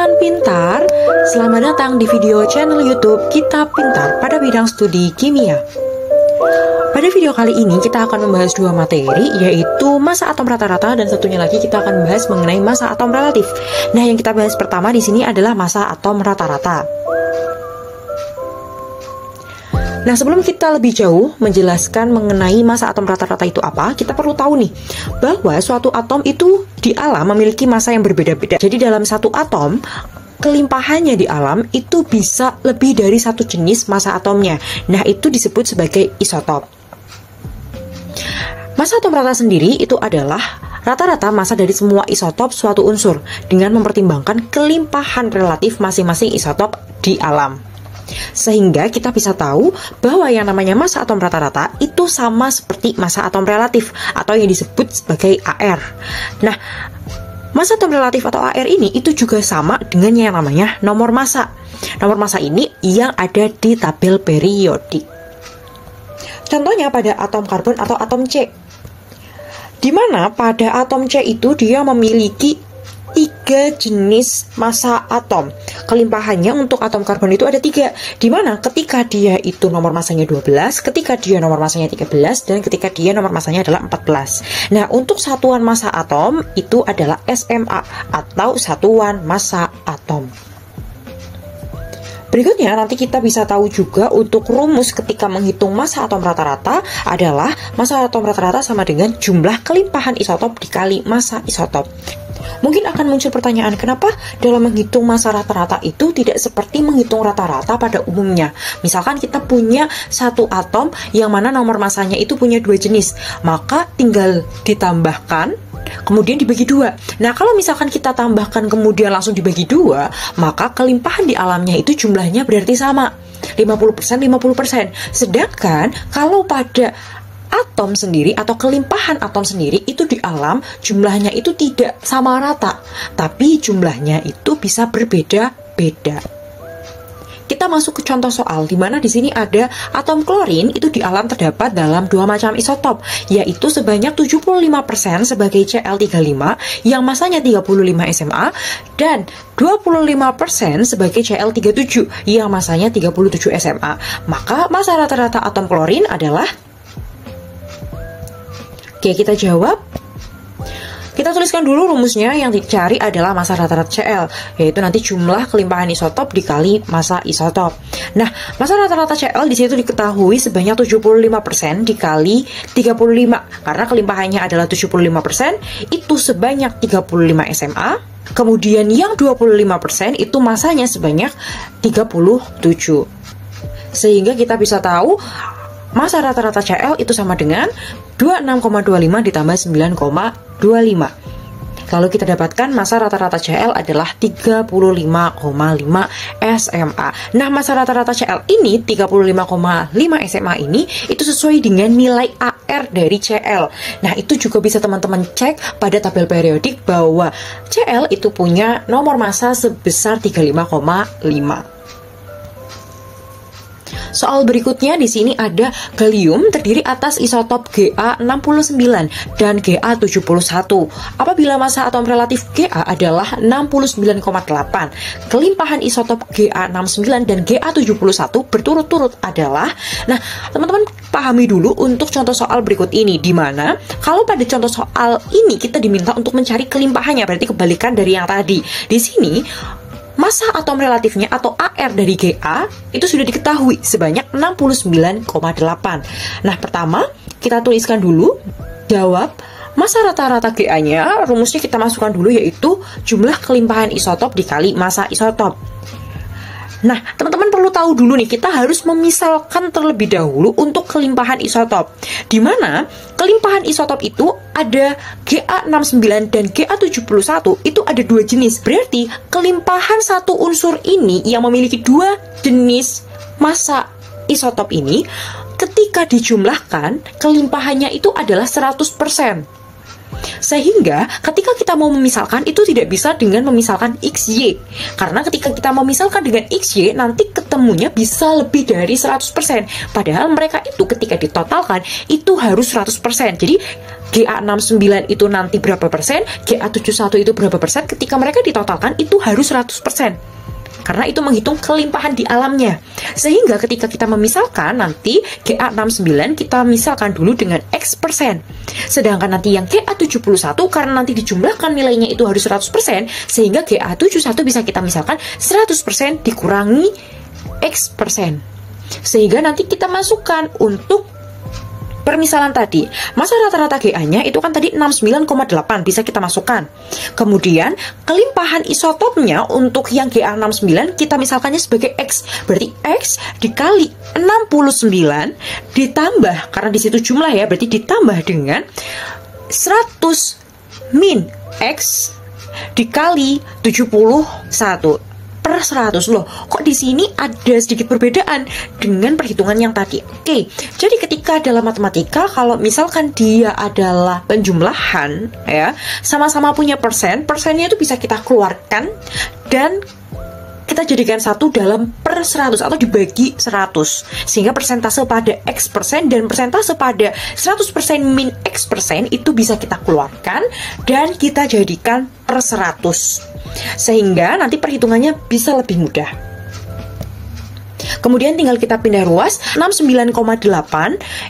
Insan Pintar, selamat datang di video channel YouTube Kita Pintar pada bidang studi kimia. Pada video kali ini kita akan membahas dua materi, yaitu massa atom rata-rata dan satunya lagi kita akan membahas mengenai massa atom relatif. Nah, yang kita bahas pertama di sini adalah massa atom rata-rata. Nah, sebelum kita lebih jauh menjelaskan mengenai massa atom rata-rata itu apa, kita perlu tahu nih, bahwa suatu atom itu di alam memiliki massa yang berbeda-beda. Jadi dalam satu atom, kelimpahannya di alam itu bisa lebih dari satu jenis massa atomnya. Nah, itu disebut sebagai isotop. Massa atom rata sendiri itu adalah rata-rata massa dari semua isotop suatu unsur dengan mempertimbangkan kelimpahan relatif masing-masing isotop di alam. Sehingga kita bisa tahu bahwa yang namanya massa atom rata-rata itu sama seperti massa atom relatif atau yang disebut sebagai AR. Nah, massa atom relatif atau AR ini itu juga sama dengan yang namanya nomor massa. Nomor massa ini yang ada di tabel periodik. Contohnya pada atom karbon atau atom C, di mana pada atom C itu dia memiliki 3 jenis massa atom. Kelimpahannya untuk atom karbon itu ada 3, di mana ketika dia itu nomor massanya 12, ketika dia nomor massanya 13, dan ketika dia nomor massanya adalah 14. Nah, untuk satuan massa atom itu adalah SMA atau satuan massa atom. Berikutnya nanti kita bisa tahu juga untuk rumus ketika menghitung massa atom rata-rata adalah massa atom rata-rata sama dengan jumlah kelimpahan isotop dikali massa isotop. Mungkin akan muncul pertanyaan, kenapa dalam menghitung massa rata-rata itu tidak seperti menghitung rata-rata pada umumnya? Misalkan kita punya satu atom yang mana nomor massanya itu punya 2 jenis, maka tinggal ditambahkan kemudian dibagi 2. Nah, kalau misalkan kita tambahkan kemudian langsung dibagi 2, maka kelimpahan di alamnya itu jumlahnya berarti sama, 50%, 50%. Sedangkan kalau pada atom sendiri atau kelimpahan atom sendiri itu di alam jumlahnya itu tidak sama rata, tapi jumlahnya itu bisa berbeda-beda. Kita masuk ke contoh soal di mana di sini ada atom klorin itu di alam terdapat dalam 2 macam isotop, yaitu sebanyak 75% sebagai Cl35 yang massanya 35 SMA dan 25% sebagai Cl37 yang massanya 37 SMA. Maka massa rata-rata atom klorin adalah, oke, kita jawab. Kita tuliskan dulu rumusnya, yang dicari adalah massa rata-rata Cl, yaitu nanti jumlah kelimpahan isotop dikali massa isotop. Nah, massa rata-rata Cl di situ diketahui sebanyak 75% dikali 35, karena kelimpahannya adalah 75%, itu sebanyak 35 SMA. Kemudian yang 25% itu massanya sebanyak 37. Sehingga kita bisa tahu massa rata-rata Cl itu sama dengan 26,25 ditambah 9,25. Lalu kita dapatkan massa rata-rata Cl adalah 35,5 SMA. Nah, massa rata-rata Cl ini 35,5 SMA ini itu sesuai dengan nilai AR dari Cl. Nah, itu juga bisa teman-teman cek pada tabel periodik bahwa Cl itu punya nomor massa sebesar 35,5. Soal berikutnya di sini ada gallium terdiri atas isotop Ga69 dan Ga71. Apabila massa atom relatif Ga adalah 69,8, kelimpahan isotop Ga69 dan Ga71 berturut-turut adalah. Nah, teman-teman pahami dulu untuk contoh soal berikut ini, di mana kalau pada contoh soal ini kita diminta untuk mencari kelimpahannya, berarti kebalikan dari yang tadi. Di sini massa atom relatifnya atau AR dari Ga itu sudah diketahui sebanyak 69,8. Nah, pertama kita tuliskan dulu, jawab massa rata-rata Ga-nya, rumusnya kita masukkan dulu, yaitu jumlah kelimpahan isotop dikali massa isotop. Nah, teman-teman perlu tahu dulu nih, kita harus memisalkan terlebih dahulu untuk kelimpahan isotop, di mana kelimpahan isotop itu ada Ga69 dan Ga71 itu ada 2 jenis. Berarti kelimpahan satu unsur ini yang memiliki 2 jenis massa isotop ini ketika dijumlahkan kelimpahannya itu adalah 100%. Sehingga ketika kita mau memisalkan itu tidak bisa dengan memisalkan XY, karena ketika kita memisalkan dengan XY nanti ketemunya bisa lebih dari 100%. Padahal mereka itu ketika ditotalkan itu harus 100%. Jadi Ga69 itu nanti berapa persen, Ga71 itu berapa persen, ketika mereka ditotalkan itu harus 100%. Karena itu menghitung kelimpahan di alamnya. Sehingga ketika kita memisalkan nanti Ga69 kita misalkan dulu dengan X persen. Sedangkan nanti yang Ga71 karena nanti dijumlahkan nilainya itu harus 100%, sehingga Ga71 bisa kita misalkan 100% dikurangi X persen. Sehingga nanti kita masukkan untuk permisalan tadi, masa rata-rata GA-nya itu kan tadi 69,8 bisa kita masukkan. Kemudian kelimpahan isotopnya untuk yang Ga69 kita misalkannya sebagai X. Berarti X dikali 69 ditambah, karena di situ jumlah ya, berarti ditambah dengan 100 min X dikali 71 per 100. Loh, kok di sini ada sedikit perbedaan dengan perhitungan yang tadi. Oke, jadi ketika dalam matematika kalau misalkan dia adalah penjumlahan ya, sama-sama punya persen, persennya itu bisa kita keluarkan dan kita jadikan satu dalam per 100 atau dibagi 100, sehingga persentase pada X persen dan persentase pada 100% min X persen itu bisa kita keluarkan dan kita jadikan per 100, sehingga nanti perhitungannya bisa lebih mudah. Kemudian tinggal kita pindah ruas, 69,8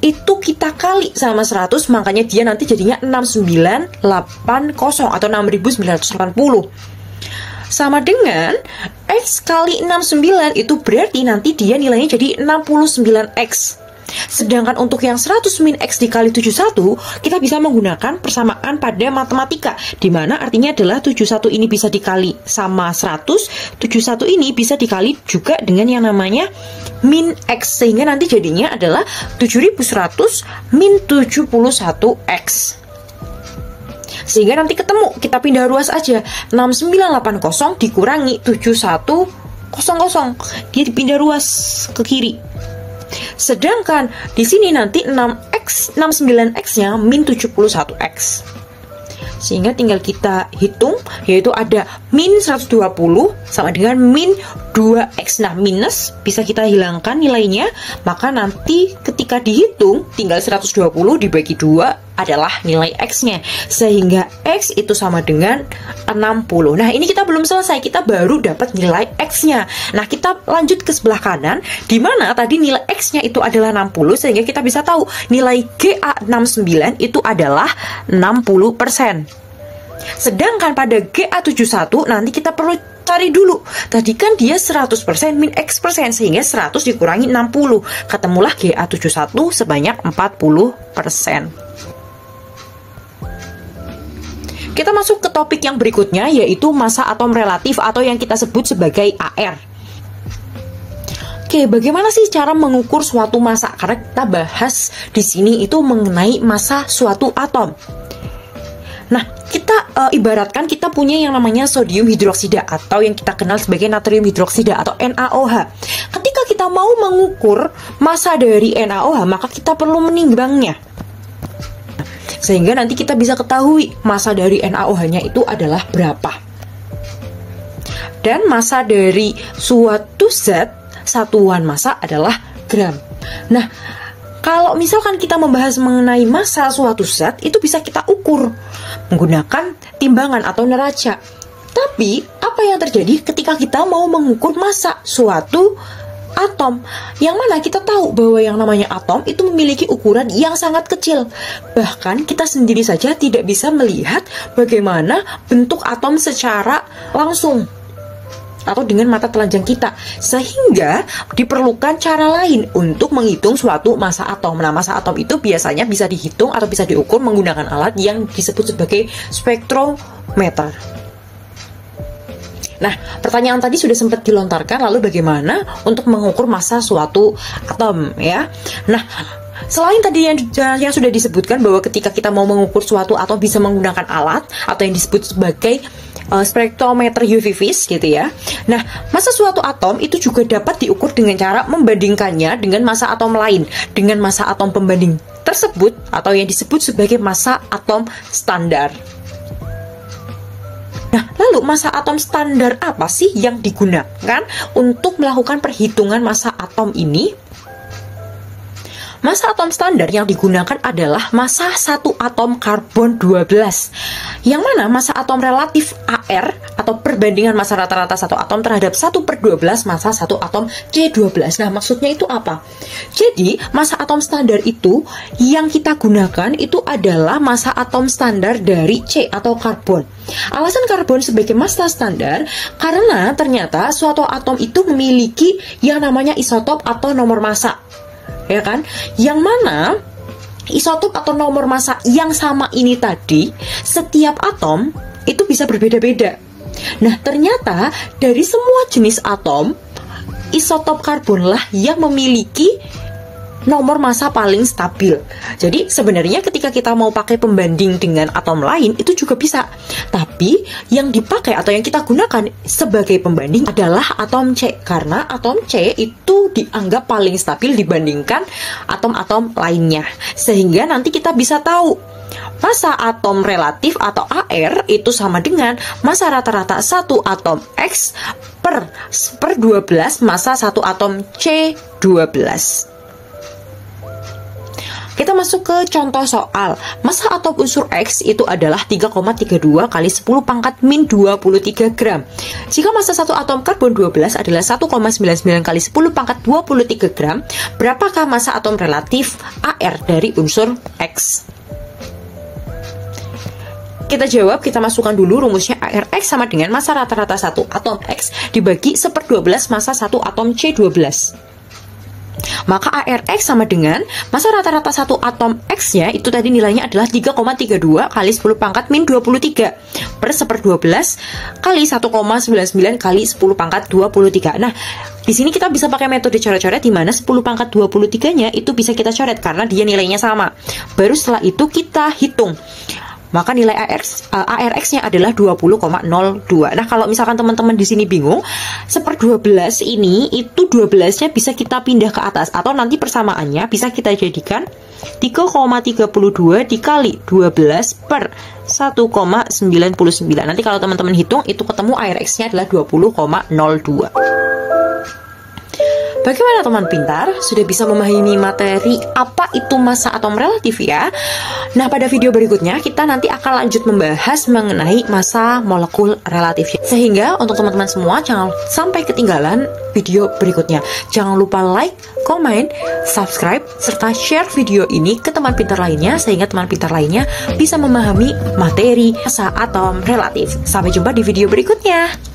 itu kita kali sama 100, makanya dia nanti jadinya 6980 atau 6980. Sama dengan X kali 69 itu berarti nanti dia nilainya jadi 69X. Sedangkan untuk yang 100 min X dikali 71 kita bisa menggunakan persamaan pada matematika, dimana artinya adalah 71 ini bisa dikali sama 100, 71 ini bisa dikali juga dengan yang namanya min X, sehingga nanti jadinya adalah 7100 min 71X. Sehingga nanti ketemu, kita pindah ruas aja, 6980 dikurangi 7100, dia dipindah ruas ke kiri. Sedangkan di sini nanti 69X-nya min 71X. Sehingga tinggal kita hitung, yaitu ada min 120 sama dengan min 2X. Nah, minus bisa kita hilangkan nilainya, maka nanti ketika dihitung tinggal 120 dibagi 2 adalah nilai X-nya, sehingga X itu sama dengan 60. Nah, ini kita belum selesai, kita baru dapat nilai X-nya. Nah, kita lanjut ke sebelah kanan, di mana tadi nilai X-nya itu adalah 60, sehingga kita bisa tahu nilai Ga69 itu adalah 60%. Sedangkan pada Ga71 nanti kita perlu cari dulu. Tadi kan dia 100% min X persen, sehingga 100 dikurangi 60. Ketemulah Ga71 sebanyak 40%. Kita masuk ke topik yang berikutnya, yaitu massa atom relatif atau yang kita sebut sebagai AR. Oke, bagaimana sih cara mengukur suatu massa? Karena kita bahas di sini itu mengenai massa suatu atom. Nah, kita ibaratkan kita punya yang namanya sodium hidroksida atau yang kita kenal sebagai natrium hidroksida atau NaOH. Ketika kita mau mengukur massa dari NaOH, maka kita perlu menimbangnya. Sehingga nanti kita bisa ketahui massa dari NaOH-nya itu adalah berapa. Dan massa dari suatu zat, satuan massa adalah gram. Nah, kalau misalkan kita membahas mengenai massa suatu zat, itu bisa kita ukur menggunakan timbangan atau neraca. Tapi, apa yang terjadi ketika kita mau mengukur massa suatu atom, yang mana kita tahu bahwa yang namanya atom itu memiliki ukuran yang sangat kecil. Bahkan kita sendiri saja tidak bisa melihat bagaimana bentuk atom secara langsung atau dengan mata telanjang kita, sehingga diperlukan cara lain untuk menghitung suatu massa atom. Nah, massa atom itu biasanya bisa dihitung atau bisa diukur menggunakan alat yang disebut sebagai spektrometer. Nah, pertanyaan tadi sudah sempat dilontarkan, lalu bagaimana untuk mengukur massa suatu atom ya? Nah, selain tadi yang sudah disebutkan bahwa ketika kita mau mengukur suatu atom bisa menggunakan alat atau yang disebut sebagai spektrometer UV vis gitu ya. Nah, massa suatu atom itu juga dapat diukur dengan cara membandingkannya dengan massa atom lain, dengan massa atom pembanding tersebut atau yang disebut sebagai massa atom standar. Nah, lalu massa atom standar apa sih yang digunakan untuk melakukan perhitungan massa atom ini? Massa atom standar yang digunakan adalah massa satu atom karbon 12. Yang mana massa atom relatif AR atau perbandingan massa rata-rata satu atom terhadap 1/12 massa satu atom C12. Nah, maksudnya itu apa? Jadi, massa atom standar itu yang kita gunakan itu adalah massa atom standar dari C atau karbon. Alasan karbon sebagai massa standar karena ternyata suatu atom itu memiliki yang namanya isotop atau nomor massa. Ya kan? Yang mana isotop atau nomor massa yang sama ini tadi, setiap atom itu bisa berbeda-beda. Nah, ternyata dari semua jenis atom, isotop karbonlah yang memiliki nomor massa paling stabil. Jadi sebenarnya ketika kita mau pakai pembanding dengan atom lain itu juga bisa. Tapi yang dipakai atau yang kita gunakan sebagai pembanding adalah atom C, karena atom C itu dianggap paling stabil dibandingkan atom-atom lainnya. Sehingga nanti kita bisa tahu massa atom relatif atau AR itu sama dengan massa rata-rata satu atom X per 12 massa satu atom C12. Kita masuk ke contoh soal. Massa atom unsur X itu adalah 3,32 kali 10 pangkat min 23 gram. Jika massa satu atom karbon 12 adalah 1,99 kali 10 pangkat 23 gram, berapakah massa atom relatif AR dari unsur X? Kita jawab, kita masukkan dulu rumusnya. ARX sama dengan massa rata-rata satu atom X dibagi 1/12 massa satu atom C12. Maka ARX sama dengan massa rata-rata satu atom X-nya itu tadi nilainya adalah 3,32 kali 10 pangkat min 23 per 1/12 kali 1,99 kali 10 pangkat 23. Nah, di sini kita bisa pakai metode coret-coret di mana 10 pangkat 23-nya itu bisa kita coret karena dia nilainya sama. Baru setelah itu kita hitung. Maka nilai ARX-nya adalah 20,02. Nah, kalau misalkan teman-teman di sini bingung, 1/12 ini itu 12-nya bisa kita pindah ke atas atau nanti persamaannya bisa kita jadikan 3,32 dikali 12 per 1,99. Nanti kalau teman-teman hitung itu ketemu ARX-nya adalah 20,02. Bagaimana teman pintar? Sudah bisa memahami materi apa itu massa atom relatif ya? Nah, pada video berikutnya kita nanti akan lanjut membahas mengenai massa molekul relatif. Sehingga untuk teman-teman semua jangan sampai ketinggalan video berikutnya. Jangan lupa like, komen, subscribe, serta share video ini ke teman pintar lainnya sehingga teman pintar lainnya bisa memahami materi massa atom relatif. Sampai jumpa di video berikutnya.